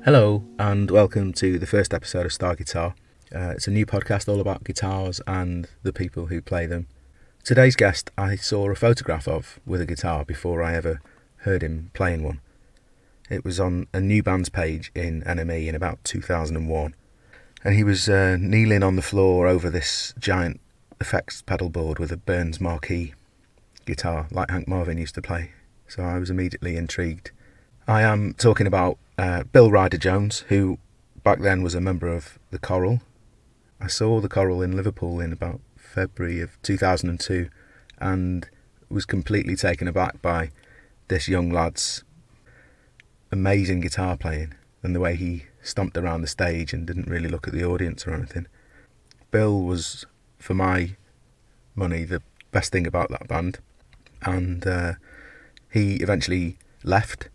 Hello and welcome to the first episode of Star Guitar. It's a new podcast all about guitars and the people who play them. Today's guest I saw a photograph of with a guitar before I ever heard him playing one. It was on a new bands page in NME in about 2001, and he was kneeling on the floor over this giant effects pedal board with a Burns Marquis guitar like Hank Marvin used to play, so I was immediately intrigued. I am talking about Bill Ryder-Jones, who back then was a member of the Coral. I saw the Coral in Liverpool in about February of 2002 and was completely taken aback by this young lad's amazing guitar playing and the way he stomped around the stage and didn't really look at the audience or anything. Bill was, for my money, the best thing about that band, and he eventually left.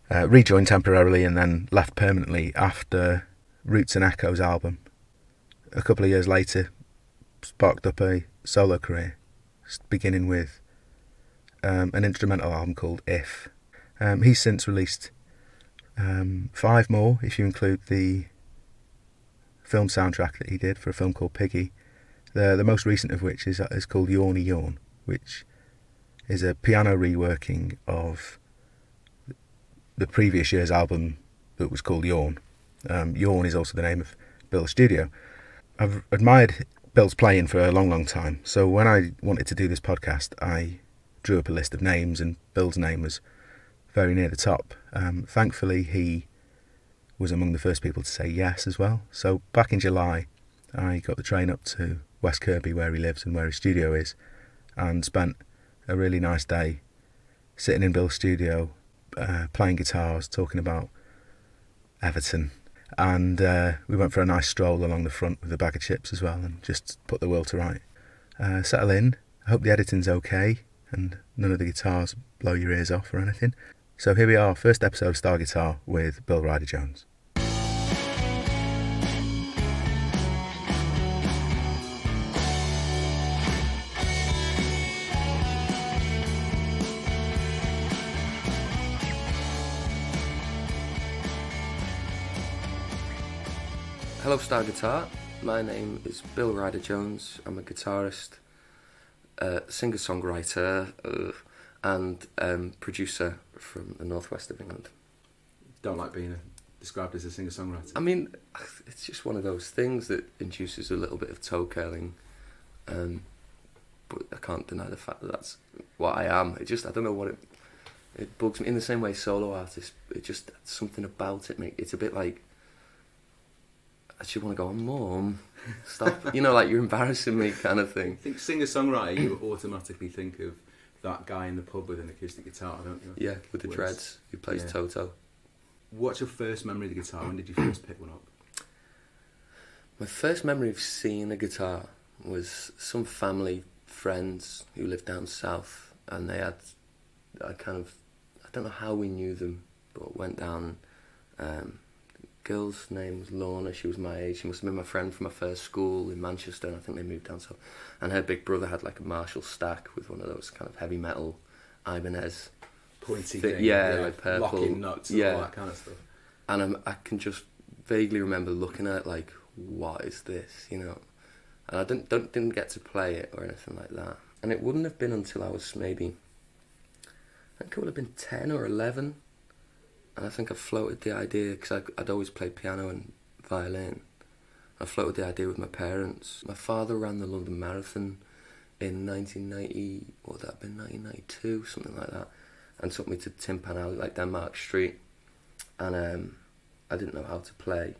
Rejoined temporarily and then left permanently after Roots and Echoes album. A couple of years later, sparked up a solo career, beginning with an instrumental album called If. He's since released 5 more, if you include the film soundtrack that he did for a film called Piggy. The most recent of which is called Yawny Yawn, which is a piano reworking of the previous year's album that was called Yawn. Yawn is also the name of Bill's studio. I've admired Bill's playing for a long time, so when I wanted to do this podcast I drew up a list of names and Bill's name was very near the top. Thankfully he was among the first people to say yes as well. So back in July I got the train up to West Kirby where he lives and where his studio is, and spent a really nice day sitting in Bill's studio, playing guitars, talking about Everton, and we went for a nice stroll along the front with a bag of chips as well and just put the world to right. Settle in. I hope the editing's okay and none of the guitars blow your ears off or anything. So here we are, first episode of Star Guitar with Bill Ryder-Jones. Hello Star Guitar, my name is Bill Ryder-Jones. I'm a guitarist, singer-songwriter and producer from the northwest of England. Don't like being described as a singer-songwriter. I mean, it's just one of those things that induces a little bit of toe curling, but I can't deny the fact that that's what I am. I don't know what it bugs me. In the same way solo artists, it just, something about it, it's a bit like, I just want to go, Mum, stop. Like you're embarrassing me kind of thing. I think singer-songwriter, you automatically think of that guy in the pub with an acoustic guitar, don't you? Yeah, with the dreads, who plays Toto. What's your first memory of the guitar? When did you first pick one up? My first memory of seeing a guitar was some family friends who lived down south, and they had, I don't know how we knew them, but went down. Girl's name was Lorna. She was my age. She must have been my friend from my first school in Manchester, and I think they moved down south. And her big brother had like a Marshall stack with one of those kind of heavy metal Ibanez pointy thing, like purple, locking nuts and all that kind of stuff. And I can just vaguely remember looking at it like, what is this, And I didn't get to play it or anything like that. And it wouldn't have been until I was maybe, I think it would have been 10 or 11. And I think I floated the idea, because I'd always played piano and violin. I floated the idea with my parents. My father ran the London Marathon in 1992, something like that, and took me to Tin Pan Alley, like Denmark Street. And I didn't know how to play,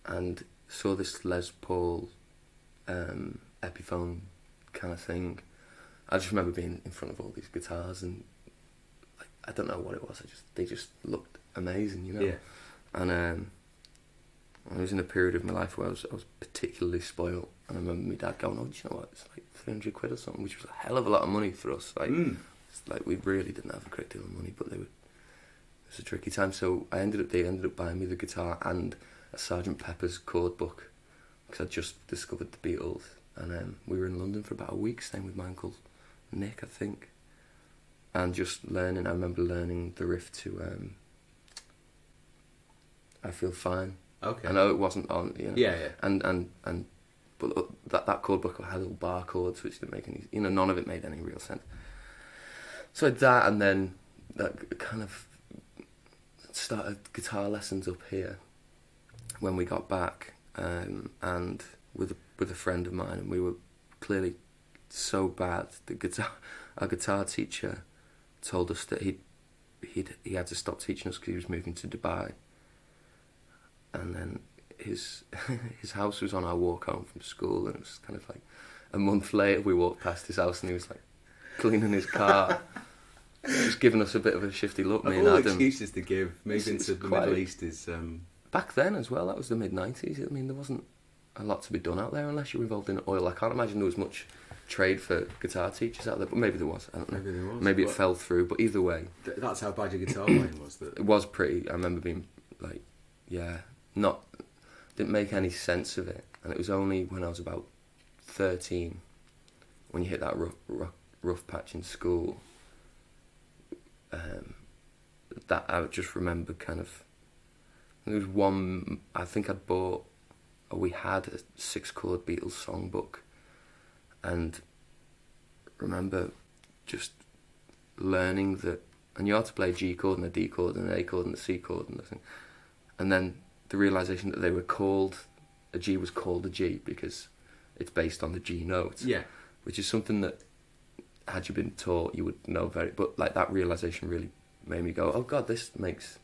and saw this Les Paul Epiphone kind of thing. I just remember being in front of all these guitars and I don't know what it was. They just looked amazing, Yeah. And I was in a period of my life where I was particularly spoiled. And I remember my dad going, "Oh, do you know what? It's like 300 quid or something," which was a hell of a lot of money for us. It's like we really didn't have a great deal of money, but it was a tricky time. So they ended up buying me the guitar and a Sgt. Pepper's chord book, because I'd just discovered the Beatles. And we were in London for about a week, staying with my uncle Nick, I think. And just learning, I remember learning the riff to I feel fine. Okay. I know it wasn't on, you know. Yeah. But that chord book had little bar chords which didn't make any, you know, none of it made any real sense. So that, and then that kind of started guitar lessons up here when we got back, and with a friend of mine, and we were clearly so bad. Our guitar teacher told us that he had to stop teaching us because he was moving to Dubai, and then his house was on our walk home from school, and it was kind of like a month later we walked past his house and he was like cleaning his car. Just giving us a bit of a shifty look, me and all Adam. Excuses to give. Moving to the Middle East is... Back then as well, that was the mid-90s. I mean, there wasn't a lot to be done out there unless you were involved in oil. I can't imagine there was much trade for guitar teachers out there, but maybe there was. I don't know. Maybe there was. Maybe it fell through, but either way... That's how bad your guitar playing was. It was pretty... I remember being like, didn't make any sense of it. And it was only when I was about 13, when you hit that rough patch in school... that I just remember kind of... There was one... I think I'd bought... Or we had a 6-chord Beatles songbook. And remember just learning that... And you had to play a G chord and a D chord and an A chord and a C chord and everything. And then the realisation that they were called... A G was called a G because it's based on the G note. Yeah. Which is something that... Had you been taught, you would know but like that realisation really made me go, oh God, this makes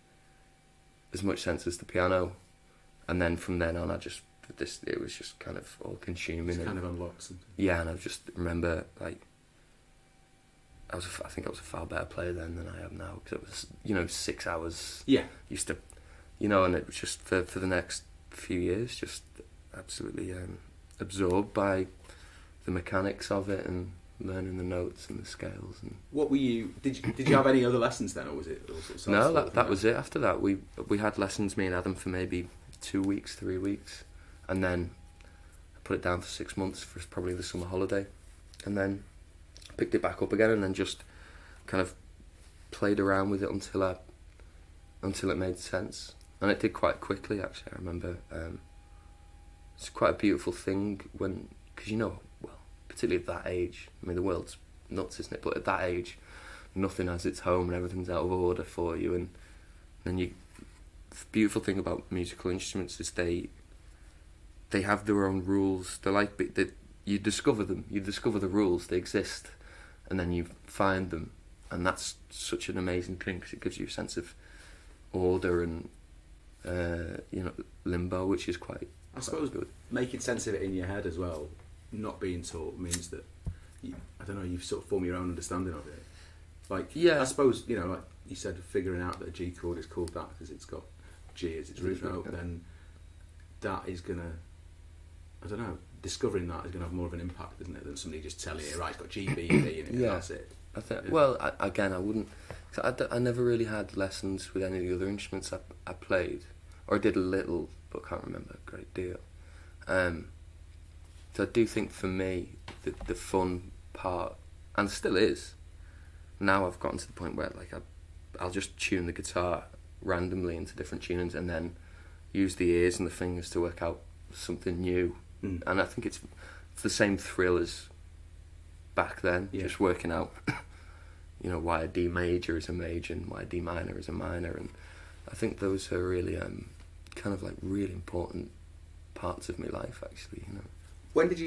as much sense as the piano. And then from then on, it was just kind of all consuming. It's kind of unlocked something. Yeah, and I just remember like, I think I was a far better player then than I am now, because it was, 6 hours. Yeah. Used to, and it was just for the next few years, just absolutely absorbed by the mechanics of it and learning the notes and the scales. And what were you? Did you have any other lessons then, or was it? All sorts of no, that was it. After that, we had lessons, me and Adam, for maybe 2 weeks, 3 weeks, and then I put it down for 6 months for probably the summer holiday, and then picked it back up again, and then just kind of played around with it until it made sense, and it did quite quickly. Actually, I remember it's quite a beautiful thing because particularly at that age. I mean, the world's nuts, isn't it? But at that age, nothing has its home and everything's out of order for you. And then the beautiful thing about musical instruments is they have their own rules. They're like you discover them. You discover the rules. They exist, and then you find them, and that's such an amazing thing because it gives you a sense of order and limbo, which is quite. I suppose good. Making sense of it in your head as well. Not being taught means that you've sort of formed your own understanding of it. Like, yeah, I suppose, like you said, figuring out that a G chord is called that because it's got G as its root note, then that is gonna, discovering that is gonna have more of an impact, isn't it, than somebody just telling you, right, it's got G, B, and D in it, and that's it. I think. Well, I wouldn't. I never really had lessons with any of the other instruments I played, or I did a little, but can't remember a great deal. So I do think for me, the fun part, and still is, now I've gotten to the point where like I'll just tune the guitar randomly into different tunings and then use the ears and the fingers to work out something new. And I think it's the same thrill as back then, just working out, why a D major is a major and why a D minor is a minor. And I think those are really kind of like really important parts of my life, actually, When did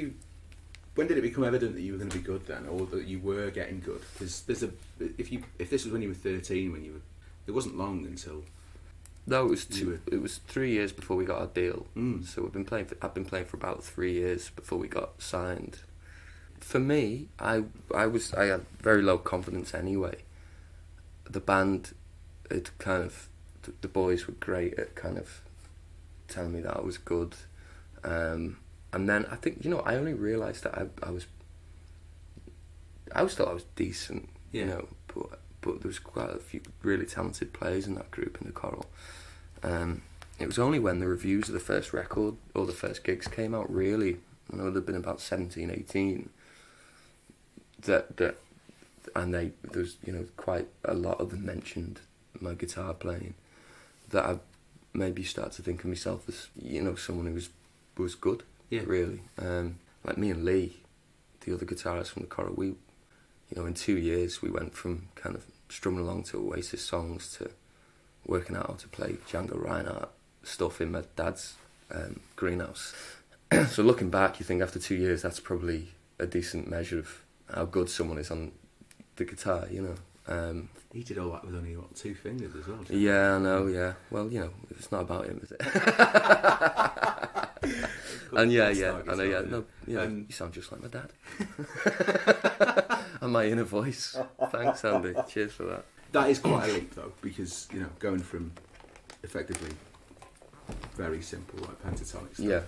it become evident that you were going to be good then, or that you were getting good? Because if this was when you were 13, it wasn't long until. No, it was 3 years before we got our deal. So I've been playing for about 3 years before we got signed. For me, I had very low confidence anyway. The band, the boys were great at kind of telling me that I was good. And then I think, I only realised that I always thought I was decent, but there was quite a few really talented players in that group in the choral. It was only when the reviews of the first record or the first gigs came out, really, I know there'd been about 17, 18, there was, quite a lot of them mentioned my guitar playing, that maybe start to think of myself as, you know, someone who was good, really. Like me and Lee, the other guitarist from the Coral, we, you know, in 2 years we went from kind of strumming along to Oasis songs to working out how to play Django Reinhardt stuff in my dad's greenhouse. So looking back, you think after 2 years that's probably a decent measure of how good someone is on the guitar, you know. He did all that with only, what, 2 fingers as well? Yeah, I know, yeah. Well, you know, it's not about him, is it? And yeah, I know, yeah. No, yeah, you sound just like my dad. And my inner voice. Thanks, Andy. Cheers for that. That is quite a leap, though, because, you know, going from effectively very simple, like pentatonic stuff,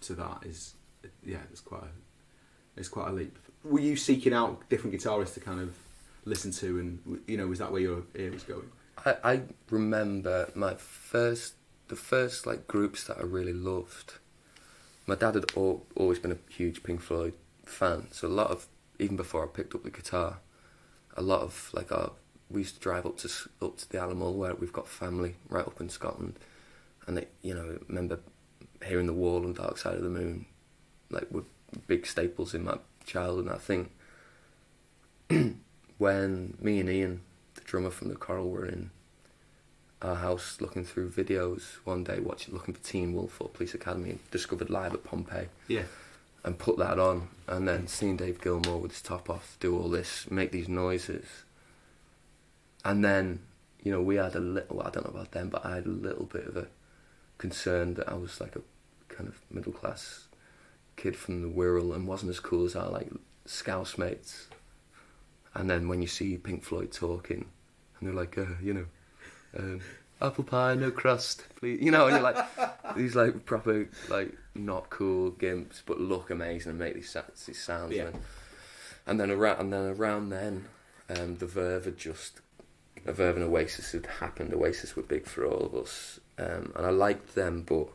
to that is, it's quite a leap. Were you seeking out different guitarists to kind of listen to, and, you know, was that where your ear was going? I remember the first like groups that I really loved. My dad had always been a huge Pink Floyd fan, so a lot of, even before I picked up the guitar, a lot of like we used to drive up to the Alamo, where we've got family right up in Scotland, and you know, I remember hearing The Wall and Dark Side of the Moon, like, were big staples in my childhood. And I think when me and Ian, the drummer from the Coral, were in our house looking through videos one day, looking for Teen Wolf or Police Academy, and discovered Live at Pompeii. Yeah. And put that on, and then seeing Dave Gilmour with his top off do all this, make these noises. And then, you know, we had a little, I don't know about them, but I had a little bit of a concern that I was like a kind of middle class kid from the Wirral and wasn't as cool as our like Scouse mates. And then when you see Pink Floyd talking, and they're like, you know, apple pie, no crust, please. You know, and you're like, these like proper, like, not cool gimps, but look amazing and make these sounds. Yeah. And then around then, the Verve and Oasis had happened. Oasis were big for all of us, and I liked them, but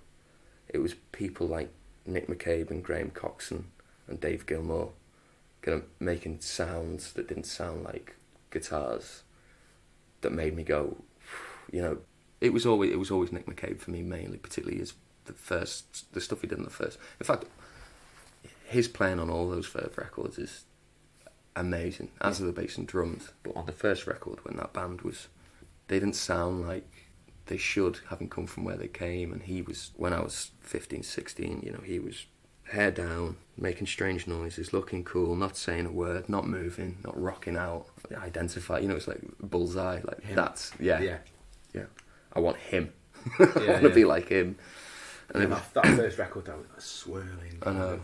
it was people like Nick McCabe and Graham Coxon and Dave Gilmour kind of making sounds that didn't sound like guitars that made me go, you know. It was always Nick McCabe for me mainly, particularly the stuff he did in the first. In fact, his playing on all those Verve records is amazing, as are the bass and drums. But on the first record, when that band they didn't sound like they should, having come from where they came. And he was, when I was 15, 16, you know, he was hair down, making strange noises, looking cool, not saying a word, not moving, not rocking out. Identify, you know, it's like Bullseye, like him. That's yeah. I want him. I want to be like him. And that first record, that was like swirling. I know.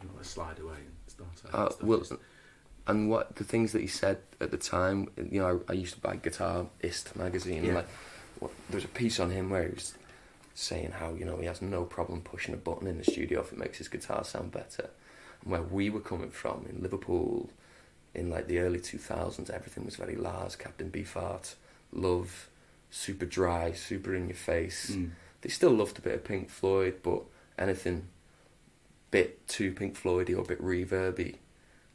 And I slide away and start. And what the things that he said at the time, you know, I used to buy Guitarist magazine. And there's a piece on him where he was saying how, you know, he has no problem pushing a button in the studio if it makes his guitar sound better. And where we were coming from in Liverpool, in like the early 2000s, everything was very Lars, Captain Beefheart, Love, super dry, super in your face. They still loved a bit of Pink Floyd, but anything bit too Pink Floydy or a bit reverby,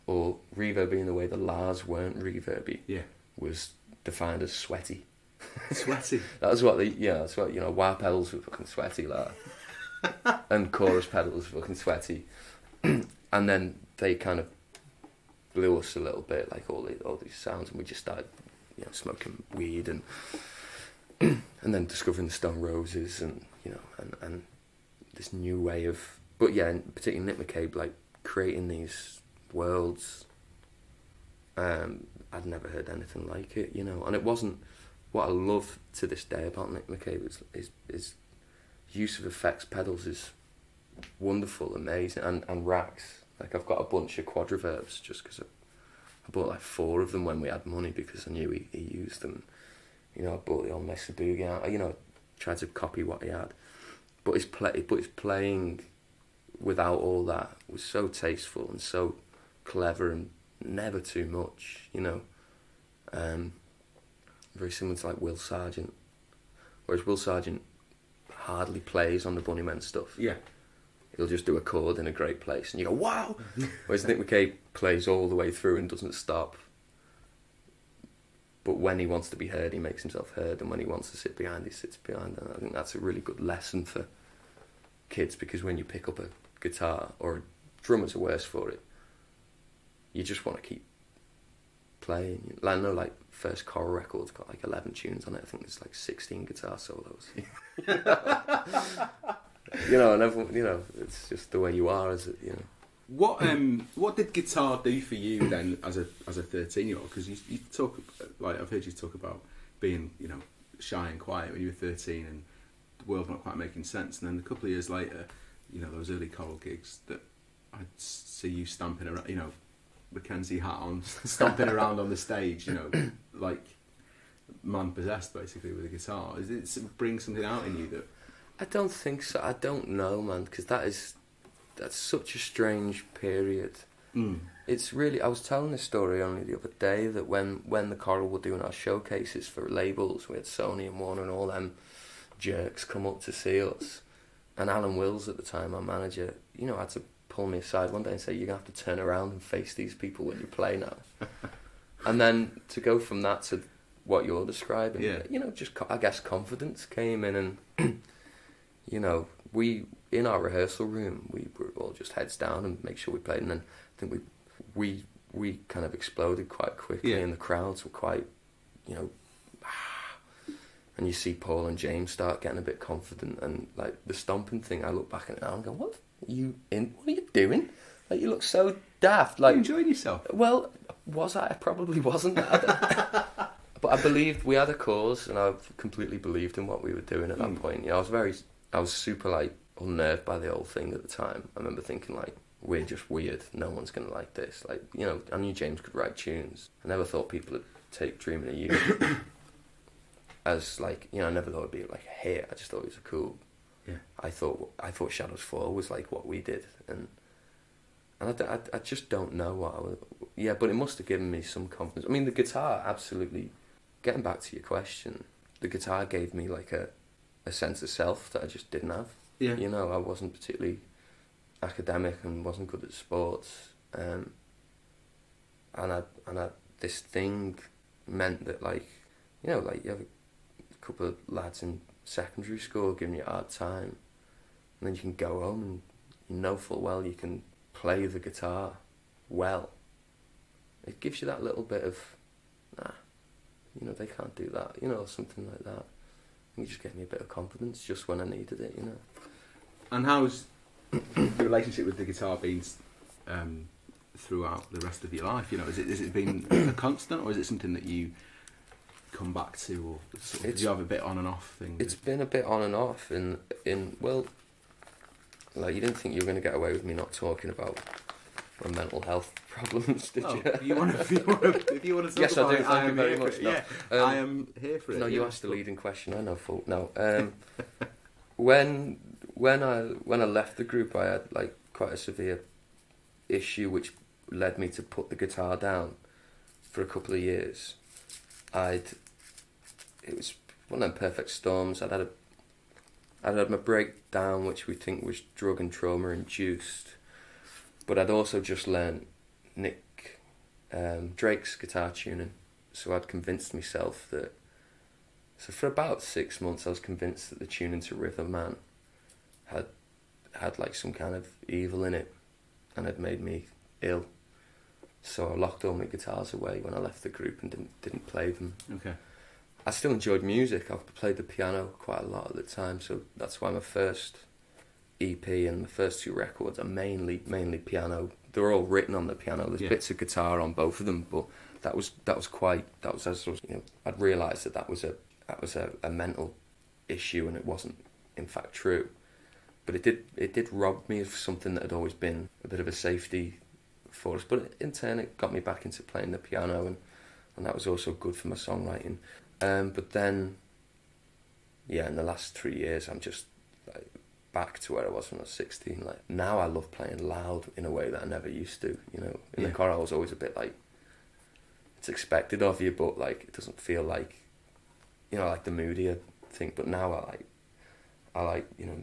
or reverby in the way the Lars weren't reverby, was defined as sweaty. Sweaty. That's what that's what, you know, wah pedals were fucking sweaty, like, and chorus pedals were fucking sweaty. And then they kind of blew us a little bit, like all these sounds, and we just started, you know, smoking weed and then discovering the Stone Roses, and, you know, and this new way of, but yeah, and particularly Nick McCabe, like, creating these worlds. I'd never heard anything like it, you know, and it wasn't. What I love to this day about Nick McCabe is use of effects pedals is wonderful, amazing, and racks. Like, I've got a bunch of quadriverbs just because I bought like 4 of them when we had money, because I knew he used them. You know, I bought the old Mesa Boogie out. You know, tried to copy what he had, but his playing without all that was so tasteful and so clever and never too much. You know, very similar to like Will Sargent, whereas Will Sargent hardly plays on the Bunnymen stuff. Yeah, he'll just do a chord in a great place, and you go, wow. Whereas Nick McCabe plays all the way through and doesn't stop. But when he wants to be heard, he makes himself heard, and when he wants to sit behind, he sits behind. And I think that's a really good lesson for kids, because when you pick up a guitar, or drummers are worse for it, you just want to keep playing. I know, like, first Coral record's got like 11 tunes on it. I think there's like 16 guitar solos. You know, and everyone, you know, it's just the way you are, as it, you know. What did guitar do for you then as a 13-year-old? Because you talk, like, I've heard you talk about being, you know, shy and quiet when you were 13 and the world not quite making sense, and then a couple of years later, you know, those early choral gigs that I'd see you stamping around, you know, Mackenzie hat on, stomping around on the stage, you know, like man possessed basically with a guitar. Is it bring something out in you that? I don't think so. I don't know, man, because that's such a strange period. It's really. I was telling this story only the other day, that when the Coral were doing our showcases for labels, we had Sony and Warner and all them jerks come up to see us, and Alan Wills at the time, our manager, you know, had to pull me aside one day and say, "You're gonna have to turn around and face these people when you play now." And then to go from that to what you're describing, you know, just I guess confidence came in, and you know, we in our rehearsal room we were all just heads down and make sure we played, and then I think we kind of exploded quite quickly, and the crowds were quite, you know, and you see Paul and James start getting a bit confident, and like the stomping thing, I look back at it now and go, what are you doing? Like, you look so daft. Like, you enjoying yourself? Well, was I? I probably wasn't. But I believed we had a cause, and I completely believed in what we were doing at that point. You know, I was super like unnerved by the whole thing at the time. I remember thinking, like, we're just weird. No one's gonna like this. Like, you know, I knew James could write tunes. I never thought people would take Dreaming of You as, like, you know, I never thought it'd be like a hit. I just thought it was a cool. Yeah. I thought Shadows Fall was like what we did, and I just don't know what I was. Yeah, but it must have given me some confidence. I mean, the guitar, absolutely. Getting back to your question, the guitar gave me like a sense of self that I just didn't have. Yeah. You know, I wasn't particularly academic and wasn't good at sports, and this thing meant that, like, you know, like, you have a couple of lads in secondary school giving you a hard time, and then you can go home and you know full well you can play the guitar well. It gives you that little bit of, you know, they can't do that, you know, something like that. And it just gave me a bit of confidence just when I needed it, you know. And how's the relationship with the guitar been throughout the rest of your life? You know, has it been a constant, or is it something that you come back to, or sort of, do you have a bit on and off thing? It's been a bit on and off, in well, like, you didn't think you were going to get away with me not talking about my mental health problems, did you? If you want to talk yes, about I do. it, Thank you very much. No. I am here for it. No, you asked the leading question. I know, fault. No. When I left the group, I had like quite a severe issue, which led me to put the guitar down for a couple of years. It was one of them perfect storms. I'd had my breakdown, which we think was drug and trauma induced, but I'd also just learned Drake's guitar tuning, so I'd convinced myself that. So for about 6 months, I was convinced that the tuning to Rhythm Man had like some kind of evil in it, and had made me ill. So I locked all my guitars away when I left the group and didn't play them. Okay. I still enjoyed music. I played the piano quite a lot at the time, so that's why my first EP and the first 2 records are mainly piano. They're all written on the piano. There's bits of guitar on both of them, but that was as you know, I'd realised that was a mental issue, and it wasn't in fact true. But it did rob me of something that had always been a bit of a safety for us. But in turn, it got me back into playing the piano, and that was also good for my songwriting. But then, in the last 3 years, I'm just like back to where I was when I was 16. Like, now I love playing loud in a way that I never used to. You know, in the choral I was always a bit like, it's expected of you, but like it doesn't feel like, you know, like the moodier thing. But now I like you know,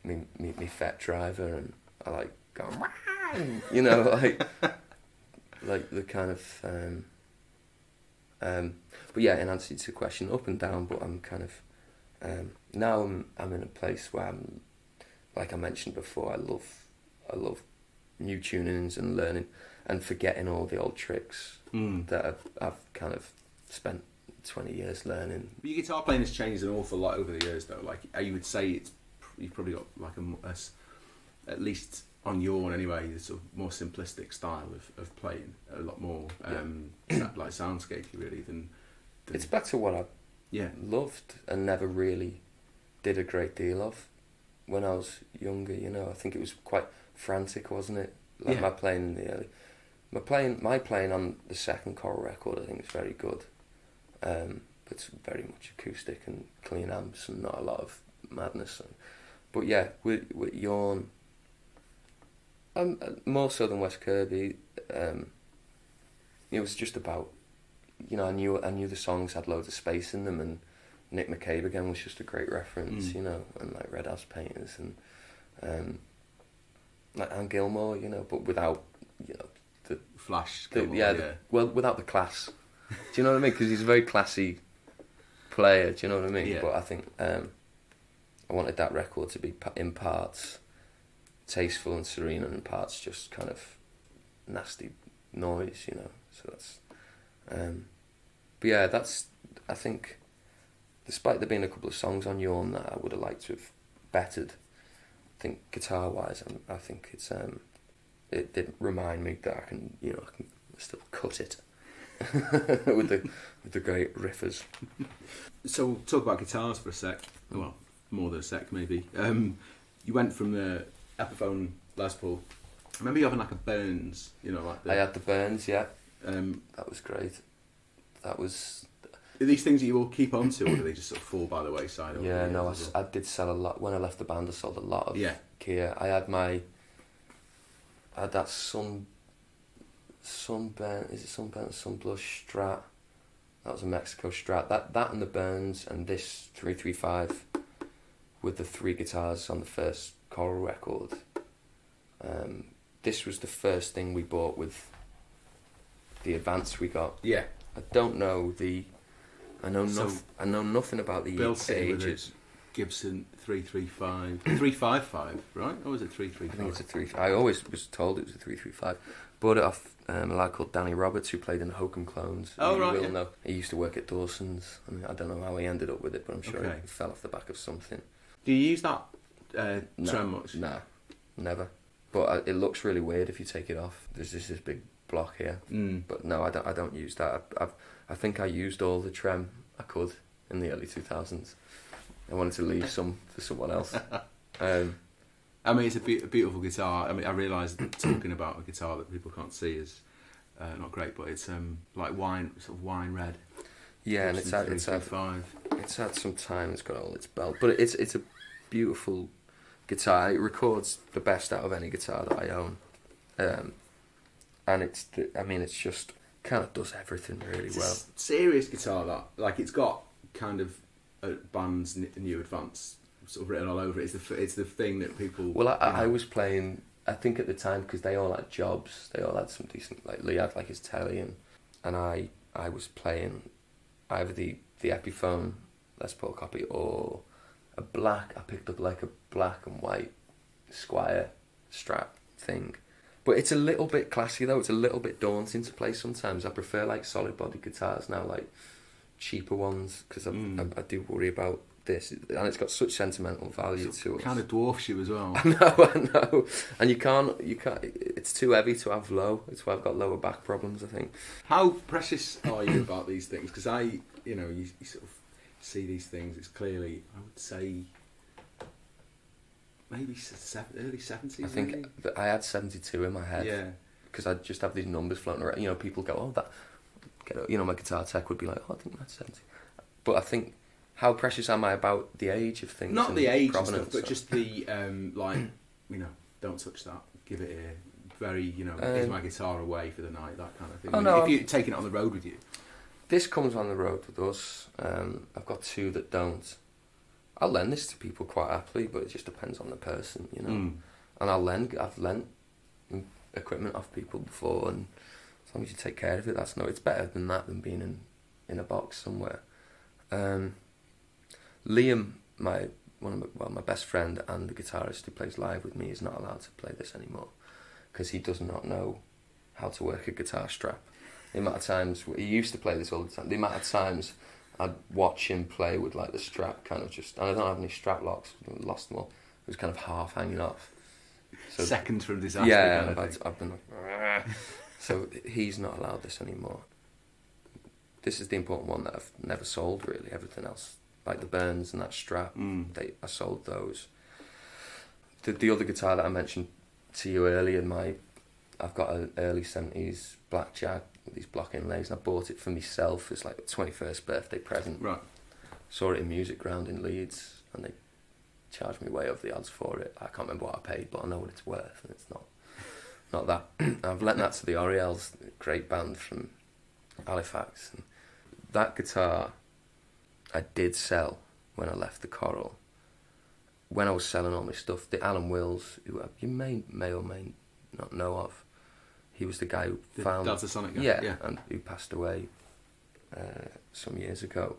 me Fet Driver, and I like going, you know, like the kind of But yeah, in answer to your question, up and down. But I'm kind of now I'm in a place where I'm, like I mentioned before, I love new tunings and learning and forgetting all the old tricks that I've kind of spent 20 years learning. But your guitar playing has changed an awful lot over the years, though. Like you would say, you've probably got like at least on your one anyway, the sort of more simplistic style of playing, a lot more like soundscapey really than. It's back to what I loved and never really did a great deal of when I was younger. You know, I think it was quite frantic, wasn't it? Like my playing in the early, my playing on the second choral record, I think is very good. It's very much acoustic and clean amps and not a lot of madness. But yeah, with Yawn, more so than West Kirby, it was just about, you know, I knew the songs had loads of space in them, and Nick McCabe again was just a great reference, you know, and like Red House Painters and like Ann Gilmore, you know, but without, you know, the flash. Well, without the class. Do you know what I mean? Because he's a very classy player. Do you know what I mean? Yeah. But I think I wanted that record to be in parts tasteful and serene, and in parts just kind of nasty noise. You know. So that's. But yeah, that's. I think, despite there being a couple of songs on Yawn that I would have liked to have bettered, I think guitar wise, I think it's it did remind me that I can still cut it. with the great riffers. So we'll talk about guitars for a sec. Well, more than a sec maybe. You went from the Epiphone Les Paul. I remember you having like a Burns, you know, like I had the Burns, yeah. That was great. That was. Are these things that you will keep on to, or do they just sort of fall by the wayside? Yeah, no, I did sell a lot. When I left the band, I sold a lot of gear. I had that Sunburnt Sunblush Strat. That was a Mexico Strat. That and the Burns and this 335 with the 3 guitars on the first choral record. This was the first thing we bought with the advance we got. Yeah. I don't know I know nothing about the ages. Gibson 335, 355, right? Or was it 335? I think it's a 3. I always was told it was a 335. Bought it off a lad called Danny Roberts, who played in the Hokum Clones. Oh, right. You will know. He used to work at Dawson's. I don't know how he ended up with it, but I'm sure he fell off the back of something. Do you use that trem much? Nah, never. But it looks really weird if you take it off. There's just this big block here. But no, I don't use that. I think I used all the trem I could in the early 2000s. I wanted to leave some for someone else. I mean, it's a beautiful guitar. I mean, I realise that talking about a guitar that people can't see is not great, but it's like wine red. Yeah, and it's had some time. It's got all its belt, but it's a beautiful guitar. It records the best out of any guitar that I own, and it's just kind of does everything really well. It's a serious guitar that, like, it's got kind of band's new advance sort of written all over it. It's the thing that people. Well, I was playing. I think at the time, because they all had jobs, they all had some decent. Like Lee had like his telly, and I was playing either the Epiphone Les Paul copy or a black. I picked up like a black and white Squire Strat thing. But it's a little bit classy though. It's a little bit daunting to play sometimes. I prefer like solid body guitars now, like cheaper ones, because I do worry about this, and it's got such sentimental value to it. Kind of dwarfs you as well. I know, and you can't. It's too heavy to have low. It's why I've got lower back problems, I think. How precious are you about these things? Because you sort of see these things. It's clearly, I would say, maybe early 70s. I think that I had 72 in my head. Yeah. Because I just have these numbers floating around. You know, people go, "Oh, that." My guitar tech would be like, "Oh, I think that's 70." But I think, how precious am I about the age of things? Not the age and stuff, but just the don't touch that. Give it here. Very, is my guitar away for the night? That kind of thing. If you're taking it on the road with you. This comes on the road with us. I've got 2 that don't. I'll lend this to people quite happily, but it just depends on the person, And I've lent equipment off people before, and as long as you take care of it, it's better than that than being in in a box somewhere. Liam, my best friend and the guitarist who plays live with me, is not allowed to play this anymore because he does not know how to work a guitar strap. The amount of times he used to play this all the time. The amount of times I'd watch him play with like the strap kind of just. And I don't have any strap locks. I lost them all. It was kind of half hanging off. So, seconds from disaster. Yeah, kind of I've been like. So he's not allowed this anymore. This is the important one that I've never sold really. Everything else, like the Burns and that strap, I sold those. The other guitar that I mentioned to you earlier, I've got an early 70s black Jag with these block inlays, and I bought it for myself as like a 21st birthday present. Right. Saw it in Music Ground in Leeds, and they charged me way over the odds for it. I can't remember what I paid, but I know what it's worth, and it's not that. I've lent that to the Oriels, a great band from Halifax. And that guitar I did sell when I left the Coral. When I was selling all my stuff, the Alan Wills, who you may or may not know of, he was the guy who found... That's the Sonic guy? Yeah, and who passed away some years ago.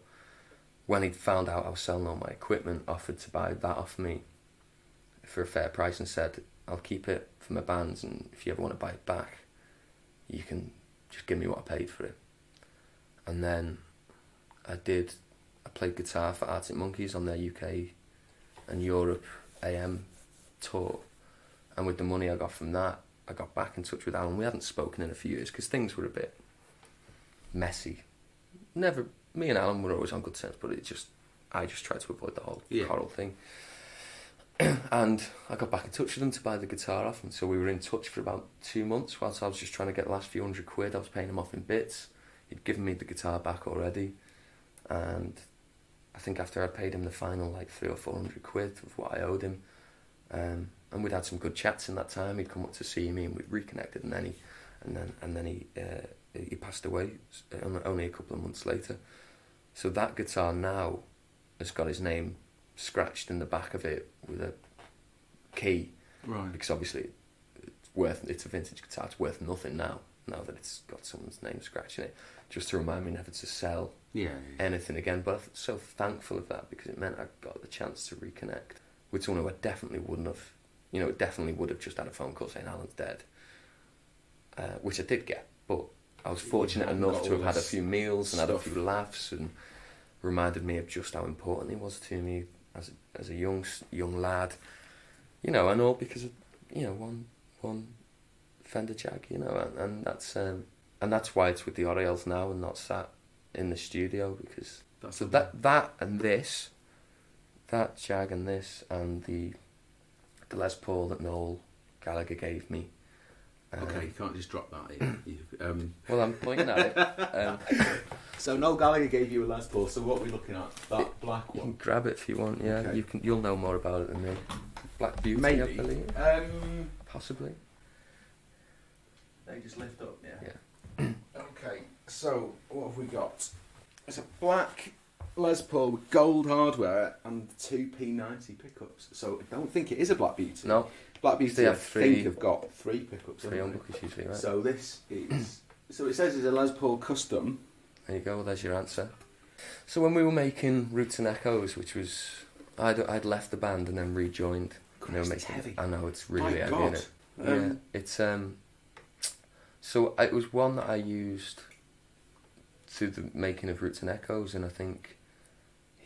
When he'd found out I was selling all my equipment, offered to buy that off me for a fair price and said, I'll keep it for my bands, and if you ever want to buy it back, you can just give me what I paid for it. And then I played guitar for Arctic Monkeys on their UK and Europe AM tour, and with the money I got from that, I got back in touch with Alan. We hadn't spoken in a few years because things were a bit messy. Me and Alan were always on good terms, but I just tried to avoid the whole Coral thing. And I got back in touch with him to buy the guitar off, and so we were in touch for about 2 months whilst I was just trying to get the last few £100. I was paying him off in bits. He'd given me the guitar back already, and I think after I'd paid him the final like £300 or £400 of what I owed him, and we'd had some good chats in that time. He'd come up to see me, and we'd reconnected, and then he passed away only a couple of months later. So that guitar now has got his name scratched in the back of it with a key, right? Because obviously it's a vintage guitar. It's worth nothing now that it's got someone's name scratched in it, just to remind me never to sell anything again. But I'm so thankful of that because it meant I got the chance to reconnect with someone who I definitely wouldn't have. It definitely would have just had a phone call saying Alan's dead, which I did get, but I was fortunate enough to have had a few meals and had a few laughs, and reminded me of just how important he was to me as a young lad, and all because of one Fender Jag, and that's why it's with the Oriels now and not sat in the studio, because that and this, that Jag and this, and the Les Paul that Noel Gallagher gave me. Okay, you can't just drop that. Well, I'm pointing at it. So Noel Gallagher gave you a Les Paul. So what are we looking at? That black one. You can grab it if you want. Yeah, okay. You'll know more about it than me. Black Beauty, maybe. I believe. Possibly. They just lift up. Yeah. Okay. So what have we got? It's a black Les Paul with gold hardware and 2 P90 pickups. So I don't think it is a Black Beauty. No. Black Beauty, I think, have got 3 pickups. 3 humbuckers usually, right? So this is... So it says it's a Les Paul custom. There you go, well, there's your answer. So when we were making Roots and Echoes, which was... I'd left the band and then rejoined. Christ, it's heavy. I know, it's really heavy, God. isn't it? Yeah, it's... So it was one that I used through the making of Roots and Echoes, and I think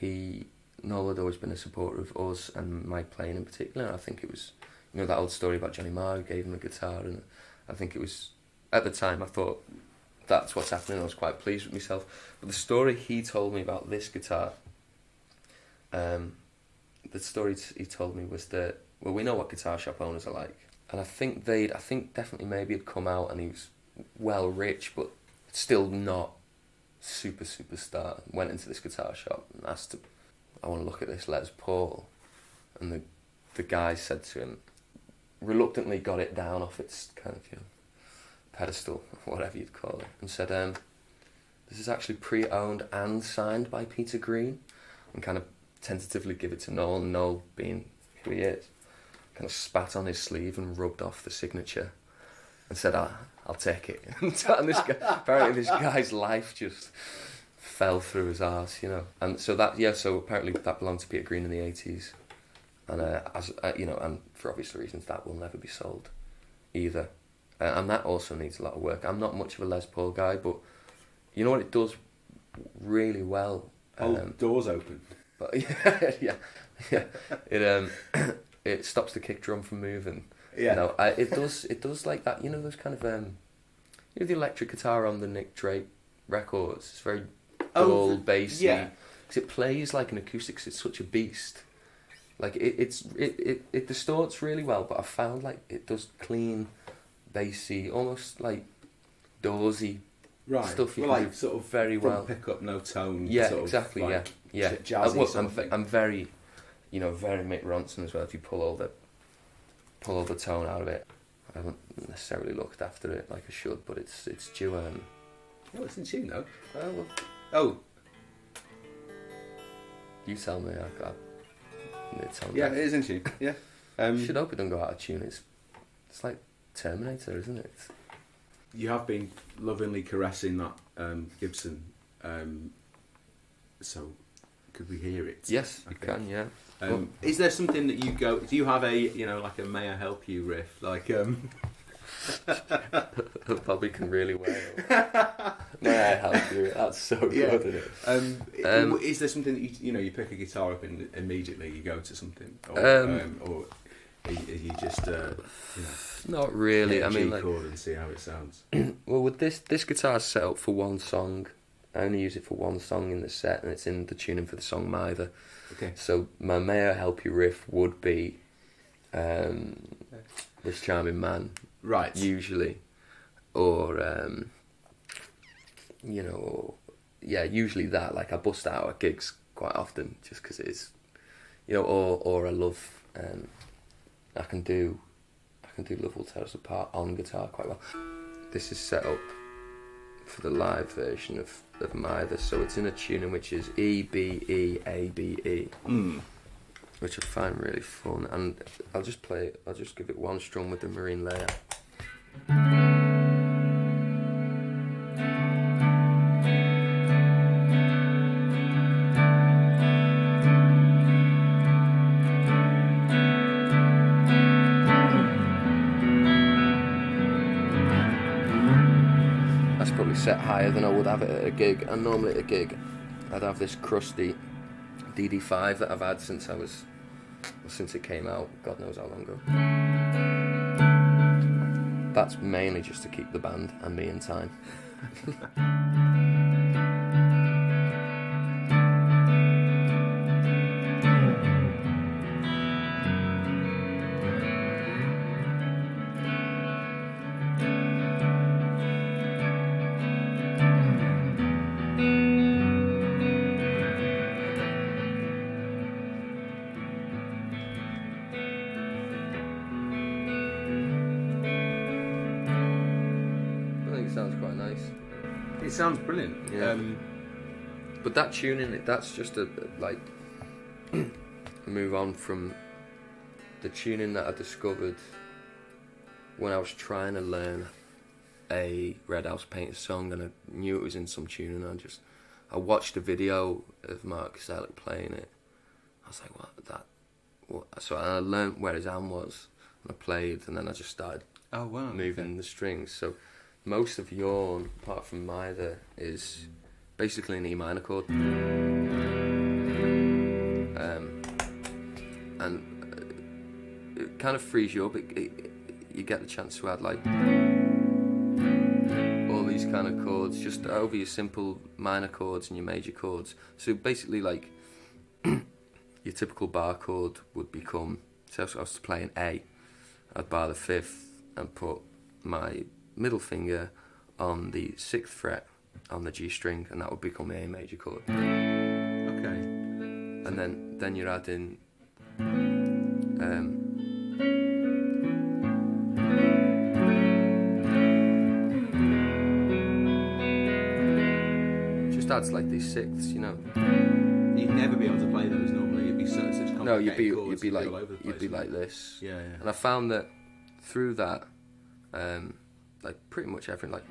Noel had always been a supporter of us and my playing in particular, and I think it was... that old story about Johnny Marr who gave him a guitar, and I think it was, at the time I thought that's what's happening. I was quite pleased with myself. But the story he told me about this guitar, the story he told me was that, well, we know what guitar shop owners are like, and I think definitely maybe had come out and he was well rich, but still not superstar. Went into this guitar shop and asked him, I want to look at this Les Paul, and the guy said to him, reluctantly got it down off its kind of pedestal, whatever you'd call it, and said, this is actually pre-owned and signed by Peter Green, and kind of tentatively give it to Noel, and Noel, being who he is, kind of spat on his sleeve and rubbed off the signature and said, I'll take it. And this guy, apparently this guy's life just fell through his arse, you know. And so that, yeah, so apparently that belonged to Peter Green in the 80s. And, you know, and for obvious reasons, that will never be sold either. And that also needs a lot of work. I'm not much of a Les Paul guy, but you know what it does really well? Doors open. But yeah. It stops the kick drum from moving. Yeah. You know, it does like that. You know those kind of you know the electric guitar on the Nick Drake records. It's very dull, bassy. Yeah. Because it plays like an acoustic. 'Cause it's such a beast. Like it distorts really well, but I found like it does clean, bassy, almost like doorsy stuff. You can do sort of very well. Pick up, no tone. Yeah, sort exactly. Of like yeah. Jazzy. I'm very, you know, very Mick Ronson as well. If you pull all the tone out of it, I haven't necessarily looked after it like I should, but it's due. Oh, it's in tune though. Well, oh, you tell me. Yeah, it is in tune. Yeah. Should hope it don't go out of tune. It's like Terminator, isn't it? You have been lovingly caressing that Gibson. So, could we hear it? Yes, you can. Yeah. Is there something that you go? Do you have a like a "May I help you" riff? Like Bobby can really wail. May I help you? That's so good, isn't it? Is there something that you pick a guitar up and immediately you go to something, or are you just not really? I mean, G chord and see how it sounds. Well, with this guitar's set up for one song. I only use it for one song in the set, and it's in the tuning for the song Mither. Okay. So my "May I Help You" riff would be "This Charming Man," right? Usually, or usually that. Like I bust out at gigs quite often, just because it is, or I love. I can do "Love Will Tear Us Apart" on guitar quite well. This is set up for the live version of Mither, so it's in a tuning which is E B E A B E, which I find really fun. And I'll just give it one strum with the marine layer. Set higher than I would have it at a gig, and normally at a gig I'd have this crusty DD5 that I've had since it came out, God knows how long ago. That's mainly just to keep the band and me in time. It sounds brilliant. Yeah. But that tuning, that's just a move on from the tuning that I discovered when I was trying to learn a Red House Painter song, and I knew it was in some tune, and I watched a video of Mark Selleck playing it. I was like, what? So I learned where his hand was, and I played, and then I just started moving the strings. So most of Yawn, apart from Mither, is basically an E minor chord. And it kind of frees you up. You get the chance to add like all these kind of chords just over your simple minor chords and your major chords. So basically like your typical bar chord would become, so I was to play an A, I'd bar the 5th and put my middle finger on the 6th fret on the G string, and that would become the A major chord. Okay. And then you're adding just adds like these 6ths, You'd never be able to play those normally. You'd be such complicated no, you'd be all over the place, you'd be like this. Yeah. And I found that through that, like pretty much everything, like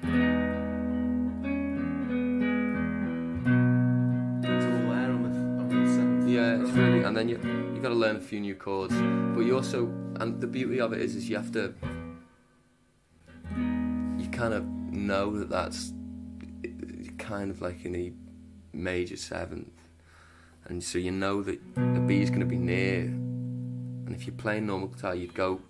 then you got to learn a few new chords. But you also, and the beauty of it is you have to, you kind of know that's kind of like in a major seventh, and so you know that the B is going to be near, and if you're playing normal guitar, you'd go,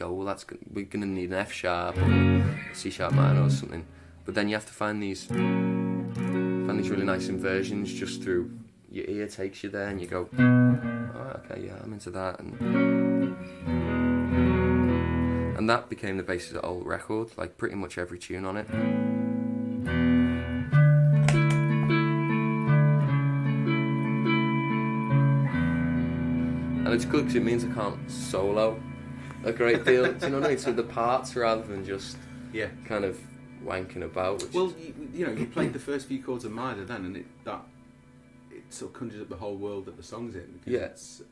well, we're going to need an F sharp or a C sharp minor or something. But then you have to find these really nice inversions just through your ear takes you there, and you go, oh, okay, yeah, I'm into that, and that became the basis of the whole record, like pretty much every tune on it. And it's good because it means I can't solo a great deal. Do you know what I mean? So the parts rather than just kind of wanking about. Well, you played the first few chords of Minor then, and it sort of conjures up the whole world that the song's in. Because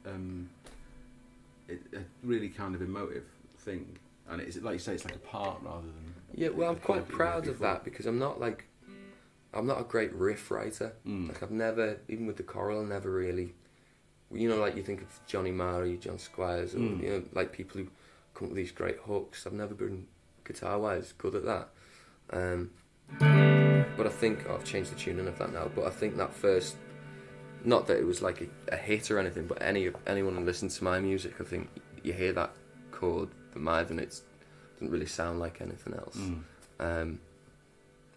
it's a really kind of emotive thing, and it's like you say, it's like a part rather than. Yeah, well, I'm quite proud of that because I'm not a great riff writer. Like I've never, even with the choral, never really. Like you think of Johnny Marr, John Squires, or like people who come up with these great hooks. I've never been guitar-wise good at that. But I think I've changed the tuning of that now. But I think that first, not that it was like a hit or anything, but anyone who listens to my music, I think you hear that chord, the Mythe, and it doesn't really sound like anything else. And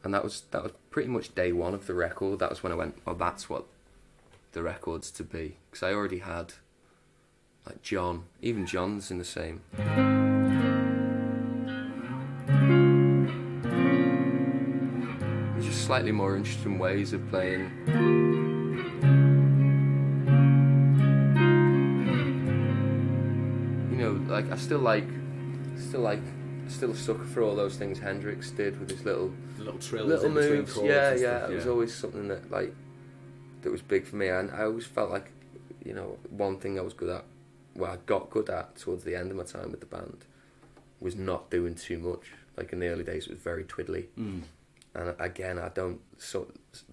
that was pretty much day one of the record. That was when I went, oh, that's what the record's to be, because I already had like even John's in the same. Just slightly more interesting ways of playing. Like I still a sucker for all those things Hendrix did with his little trills, little moves. Yeah. Stuff, It was always something that was big for me, and I always felt like, one thing I was good at, well, I got good at towards the end of my time with the band, was not doing too much. Like in the early days, it was very twiddly, and again, the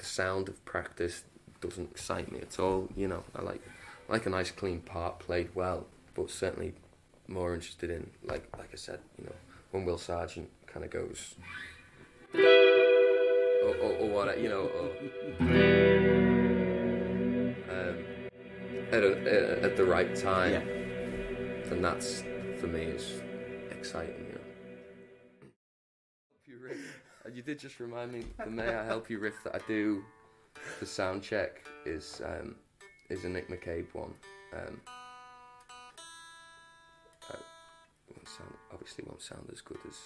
sound of practice doesn't excite me at all. I like a nice clean part played well, but certainly more interested in like I said, when Will Sargent kind of goes, or what, at the right time, then that's for me is exciting. You did just remind me. The May I Help You riff that I do for sound check is a Nick McCabe one. Obviously won't sound as good as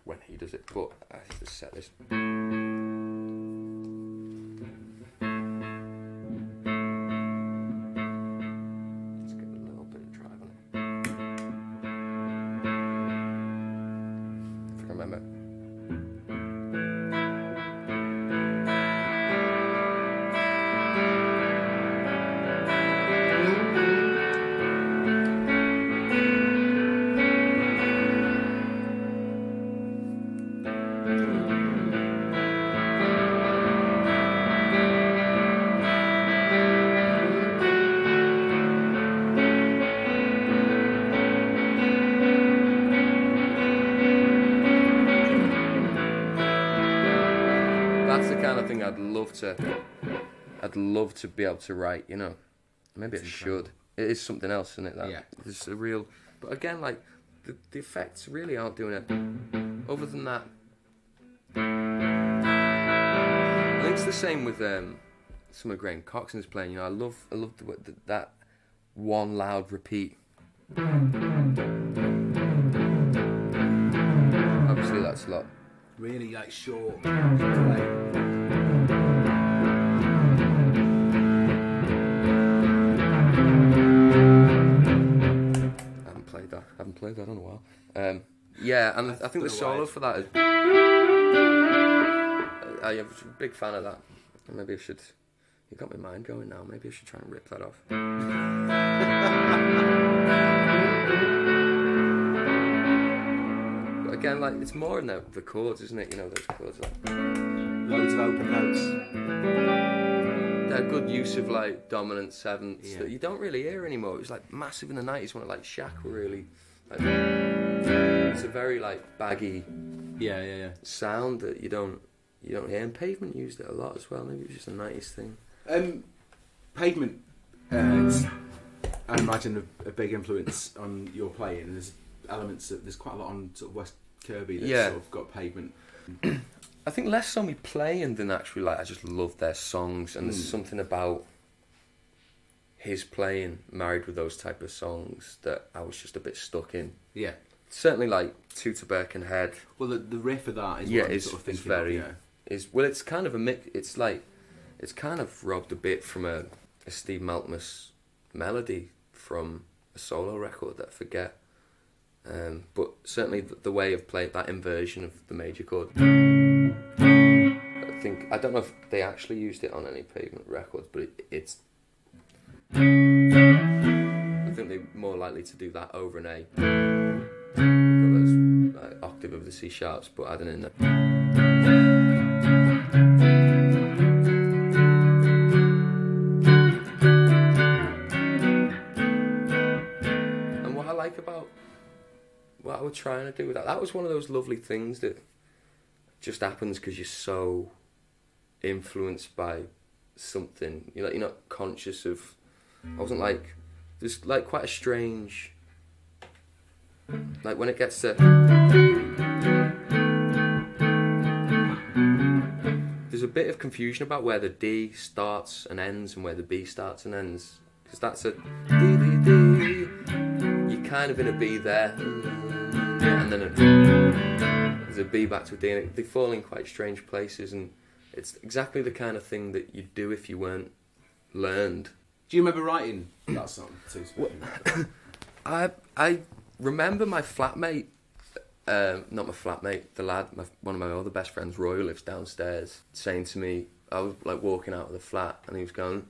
when he does it, but I just set this. Let's get a little bit of drive on it. If I remember. That's the kind of thing I'd love to be able to write, Maybe I should. It is something else, isn't it? It's a real. But again, like the effects really aren't doing it. Other than that, I think it's the same with some of Graham Coxon's playing. I love that one loud repeat. Obviously, that's a lot. Really short. I haven't played that in a while. And I think the solo for that is. I'm a big fan of that. Maybe I should. You got my mind going now. Maybe I should try and rip that off. But again, it's more in the chords, isn't it? Those chords loads of open notes. They're a good use of like dominant sevenths that you don't really hear anymore. It was like massive in the 90s when like Shaq were really like, it's a very like baggy sound that you don't hear, and Pavement used it a lot as well. Maybe it was just a 90s thing. Pavement, I imagine a big influence on your playing. There's elements there's quite a lot on sort of West Kirby that's sort of got Pavement. I think less so me playing than actually like I just love their songs, and there's something about his playing married with those type of songs that I was just a bit stuck in. Yeah, certainly like Two to Birkenhead. Well, the riff of that is what I'm sort of thinking very of, it's kind of a mix. It's like it's kind of robbed a bit from a Steve Malkmus melody from a solo record that I forget. But certainly the way of playing that inversion of the major chord. I don't know if they actually used it on any Pavement records, but it's. I think they're more likely to do that over an A. That's like octave of the C sharps, but adding in the. And what I like about what I was trying to do with that was one of those lovely things that just happens because you're so influenced by something. You're not conscious of. I wasn't like. There's like quite a strange. Like when it gets to. There's a bit of confusion about where the D starts and ends and where the B starts and ends, because that's a D D D. You're kind of in a B there, and then there's a B back to a D, and they fall in quite strange places, and it's exactly the kind of thing that you'd do if you weren't learned. Do you remember writing that song? I remember my flatmate, not my flatmate, the lad, one of my other best friends, Roy, who lives downstairs, saying to me, I was like walking out of the flat, and he was going,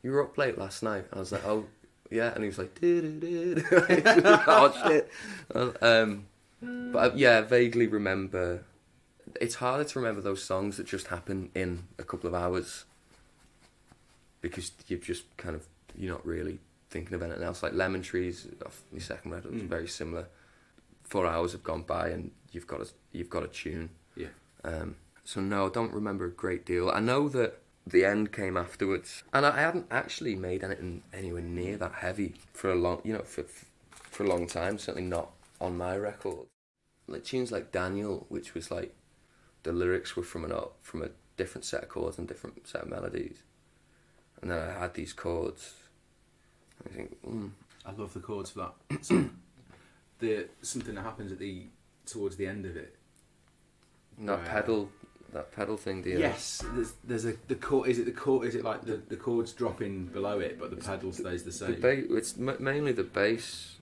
"You were up late last night?" I was like, "Oh, yeah," and he was like, "Oh shit." But I vaguely remember. It's harder to remember those songs that just happen in a couple of hours, because you've just you're not really thinking of anything else. Like Lemon Trees off my second record was very similar. 4 hours have gone by and you've got a tune. Yeah. So no, I don't remember a great deal. I know that the end came afterwards, and I hadn't actually made anything anywhere near that heavy for a long, for a long time. Certainly not on my record. Like tunes like Daniel, which was like the lyrics were from a different set of chords and different set of melodies, and then I had these chords. I think, I love the chords for that. So, something that happens towards the end of it. That pedal thing. Yes, there's the chord. Is it the chord? Is it like the chords dropping below it, but the pedal stays the same? It's mainly the bass.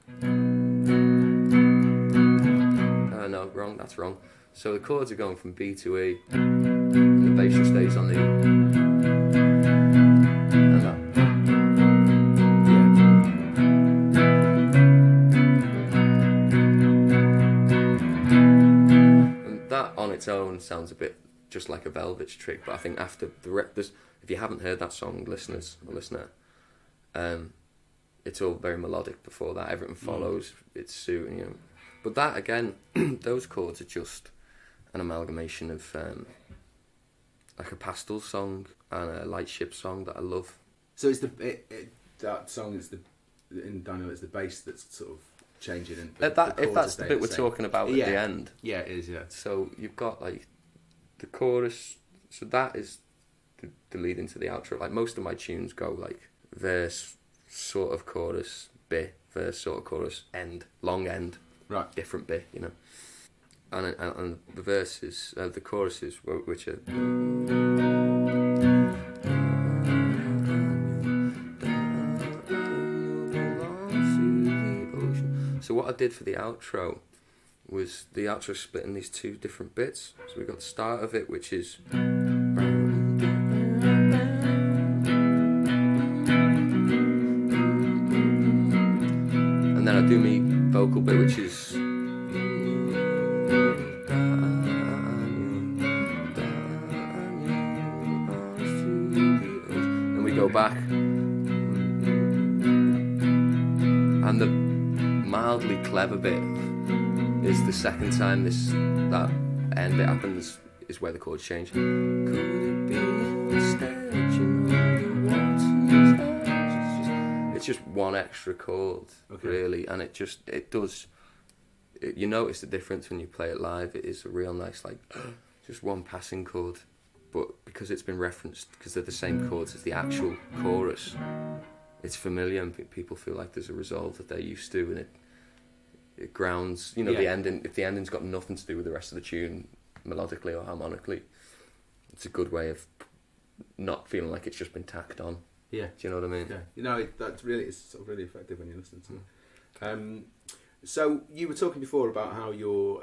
No, wrong. That's wrong. So the chords are going from B to E, and the bass just stays on the E. And that. On its own sounds a bit just like a Velvet's trick, but I think after if you haven't heard that song, listener, it's all very melodic before that. Everything follows its suit, and But that again, those chords are just an amalgamation of like a Pastel song and a Light Ship song that I love. So it's that song is in Daniel, it's the bass that's sort of changing, and if that's the bit we're talking about at the end. Yeah, it is. Yeah. So you've got like the chorus. So that is the lead into the outro. Like most of my tunes go like verse, sort of chorus, bit, verse, sort of chorus, end, long end, right, different bit, and the verses, the choruses, which are. So what I did for the outro was the outro split in these two different bits. So we got the start of it, which is, and then I do me vocal bit, which is, And the mildly clever bit is the second time that end bit happens is where the chords change. Could it be a stage in the water's edge? It's just one extra chord, really, and it does. You notice the difference when you play it live. It is a real nice, like, just one passing chord, but because it's been referenced, because they're the same chords as the actual chorus, it's familiar, and people feel like there's a resolve that they're used to, and it grounds, you know, the ending. If the ending's got nothing to do with the rest of the tune, melodically or harmonically, it's a good way of not feeling like it's just been tacked on. Yeah. Do you know what I mean? Yeah. You know, it's sort of really effective when you listen to it. So you were talking before about how your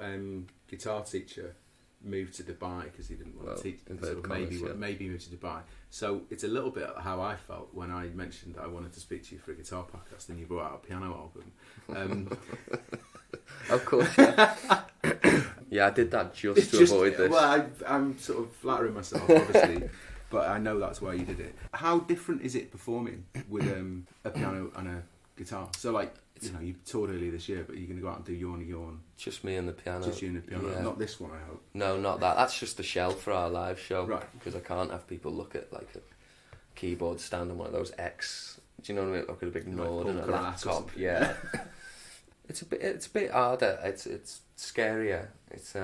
guitar teacher moved to Dubai because he didn't want to teach. Sort of maybe moved to Dubai. So it's a little bit how I felt when I mentioned that I wanted to speak to you for a guitar podcast, and you brought out a piano album. Of course. Yeah. Yeah, I did that just to avoid this. Well, I'm sort of flattering myself, obviously, but I know that's why you did it. How different is it performing with a piano and a guitar? So, like, you know, you toured earlier this year, but you're going to go out and do Yawn. Just me and the piano. Just you and the piano. Yeah. Not this one, I hope. No, not that. That's just the shell for our live show. Right. Because I can't have people look at, like, a keyboard stand on one of those X. Do you know what I mean? Look at a big Nord and a laptop. Yeah. It's a bit harder. It's scarier. It's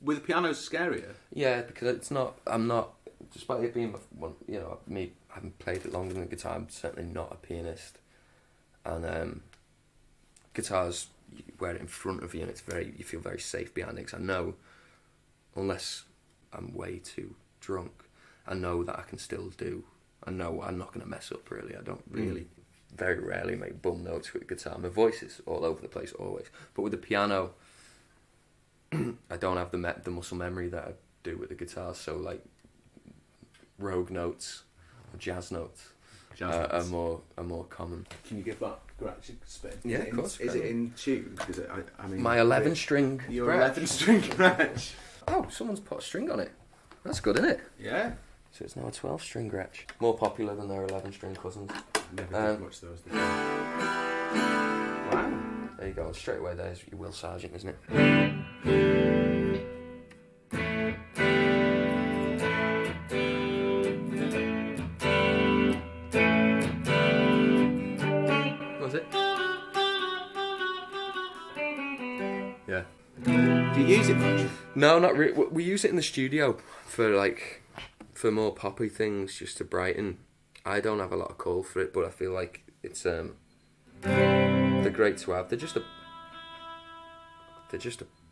with the piano's scarier. Yeah, because I'm not. Despite it being you know, me, I haven't played it longer than the guitar. I'm certainly not a pianist. And guitars, you wear it in front of you, and you feel very safe behind it. 'Cause I know, unless I'm way too drunk, I know that I can still do. I know I'm not going to mess up. Really, I don't really. Very rarely make bum notes with guitar. My voice is all over the place always, but with the piano, I don't have the muscle memory that I do with the guitar. So, like, rogue notes, or jazz notes, are more common. Can you give that scratch spin? Yeah, of course. Is it in tune? Is it? I mean, my 11-string. Your 11-string scratch. Oh, someone's put a string on it. That's good, isn't it? Yeah. So it's now a 12-string Gretsch. More popular than their 11-string cousins. Never did much those days. Wow. There you go. Straight away there's your Will Sargent, isn't it? Was it? Yeah. Do you use it much? No, not really. We use it in the studio for more poppy things, just to brighten. I don't have a lot of call for it, but I feel like it's they're great to have. They're just a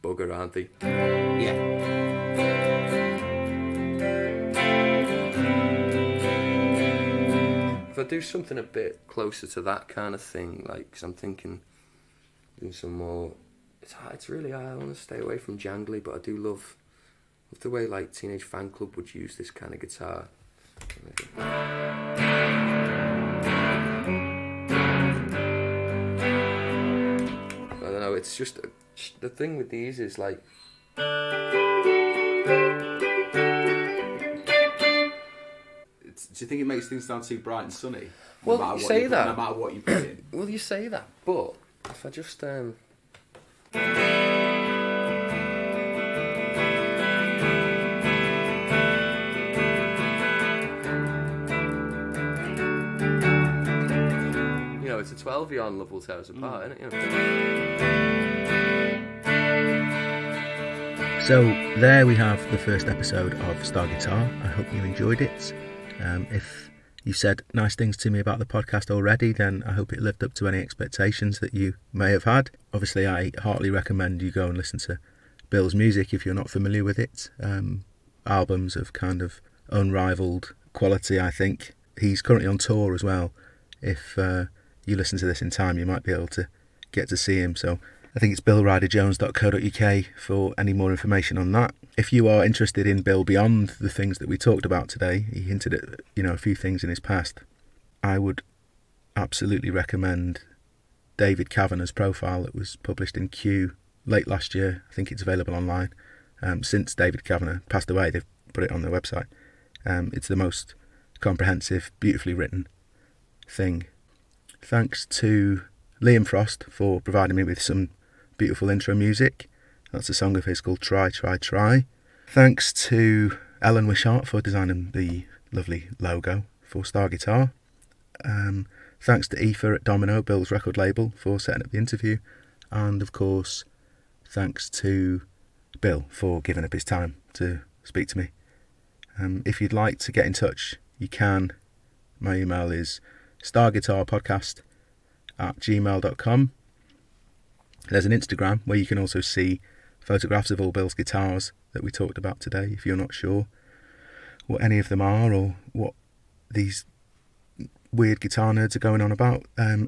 bugger, aren't they? Yeah. If I do something a bit closer to that kind of thing, like, 'cause I'm thinking doing some more. It's really hard. I want to stay away from jangly, but I do love the way, like, Teenage Fan Club would use this kind of guitar. I don't know, it's just the thing with these is, like, Do you think it makes things sound too bright and sunny? Well, you say that. No matter what you put in. Well, you say that, but if I just you know, it's a 12-yarn love will tear us apart, isn't it? You know? So there we have the first episode of Star Guitar. I hope you enjoyed it. If you said nice things to me about the podcast already, then I hope it lived up to any expectations that you may have had. Obviously, I heartily recommend you go and listen to Bill's music if you're not familiar with it. Albums of kind of unrivaled quality, I think. He's currently on tour as well. If you listen to this in time, you might be able to get to see him. So I think it's billryderjones.co.uk for any more information on that. If you are interested in Bill beyond the things that we talked about today, he hinted at, you know, a few things in his past, I would absolutely recommend David Kavanagh's profile that was published in Q late last year. I think it's available online. Since David Kavanagh passed away, they've put it on their website. It's the most comprehensive, beautifully written thing. Thanks to Liam Frost for providing me with some beautiful intro music. That's a song of his called Try, Try, Try. Thanks to Ellen Wishart for designing the lovely logo for Star Guitar. Thanks to Aoife at Domino, Bill's record label, for setting up the interview. And of course, thanks to Bill for giving up his time to speak to me. If you'd like to get in touch, you can. My email is starguitarpodcast@gmail.com. There's an Instagram where you can also see photographs of all Bill's guitars that we talked about today, if you're not sure what any of them are or what these weird guitar nerds are going on about.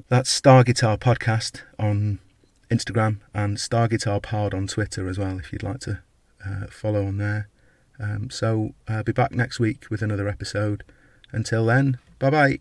That's Star Guitar Podcast on Instagram and Star Guitar Pod on Twitter as well, if you'd like to follow on there. So I'll be back next week with another episode. Until then, bye bye.